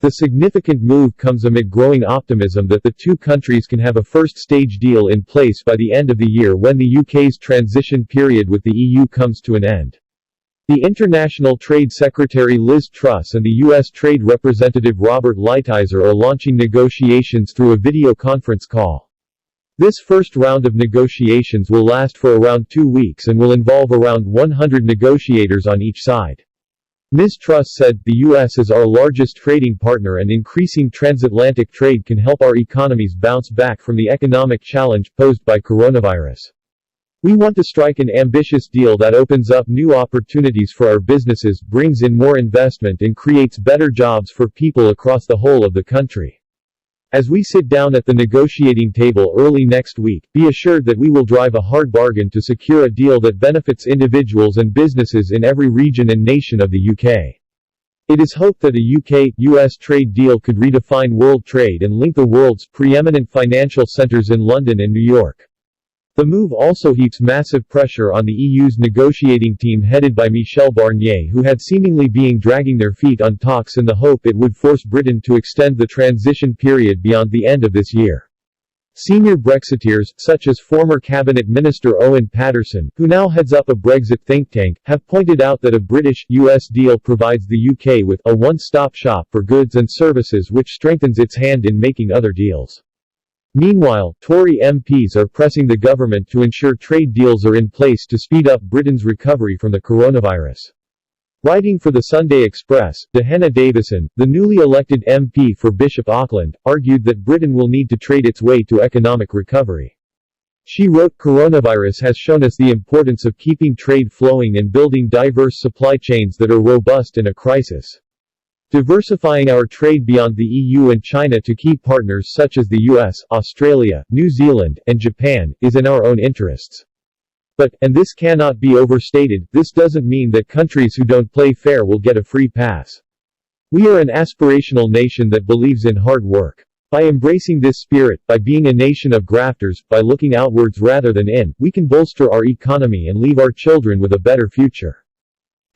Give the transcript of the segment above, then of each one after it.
The significant move comes amid growing optimism that the two countries can have a first-stage deal in place by the end of the year when the UK's transition period with the EU comes to an end. The International Trade Secretary Liz Truss and the U.S. Trade Representative Robert Lighthizer are launching negotiations through a video conference call. This first round of negotiations will last for around 2 weeks and will involve around 100 negotiators on each side. Ms. Truss said, "The U.S. is our largest trading partner and increasing transatlantic trade can help our economies bounce back from the economic challenge posed by coronavirus. We want to strike an ambitious deal that opens up new opportunities for our businesses, brings in more investment and creates better jobs for people across the whole of the country. As we sit down at the negotiating table early next week, be assured that we will drive a hard bargain to secure a deal that benefits individuals and businesses in every region and nation of the UK. It is hoped that a UK-US trade deal could redefine world trade and link the world's preeminent financial centers in London and New York." The move also heaps massive pressure on the EU's negotiating team headed by Michel Barnier, who had seemingly been dragging their feet on talks in the hope it would force Britain to extend the transition period beyond the end of this year. Senior Brexiteers, such as former Cabinet Minister Owen Paterson, who now heads up a Brexit think tank, have pointed out that a British-US deal provides the UK with a one-stop shop for goods and services which strengthens its hand in making other deals. Meanwhile, Tory MPs are pressing the government to ensure trade deals are in place to speed up Britain's recovery from the coronavirus. Writing for the Sunday Express, Dehenna Davison, the newly elected MP for Bishop Auckland, argued that Britain will need to trade its way to economic recovery. She wrote, "Coronavirus has shown us the importance of keeping trade flowing and building diverse supply chains that are robust in a crisis. Diversifying our trade beyond the EU and China to key partners such as the US, Australia, New Zealand, and Japan, is in our own interests. But, and this cannot be overstated, this doesn't mean that countries who don't play fair will get a free pass. We are an aspirational nation that believes in hard work. By embracing this spirit, by being a nation of grafters, by looking outwards rather than in, we can bolster our economy and leave our children with a better future."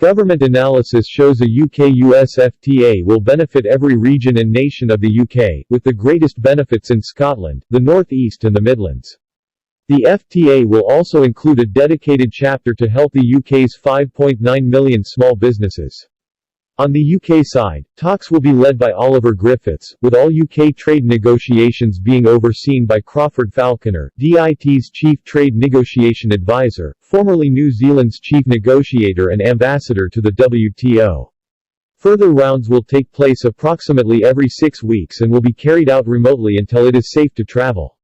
Government analysis shows a UK-US FTA will benefit every region and nation of the UK, with the greatest benefits in Scotland, the North East and the Midlands. The FTA will also include a dedicated chapter to help the UK's 5.9 million small businesses. On the UK side, talks will be led by Oliver Griffiths, with all UK trade negotiations being overseen by Crawford Falconer, DIT's Chief Trade Negotiation Advisor, formerly New Zealand's Chief Negotiator and Ambassador to the WTO. Further rounds will take place approximately every 6 weeks and will be carried out remotely until it is safe to travel.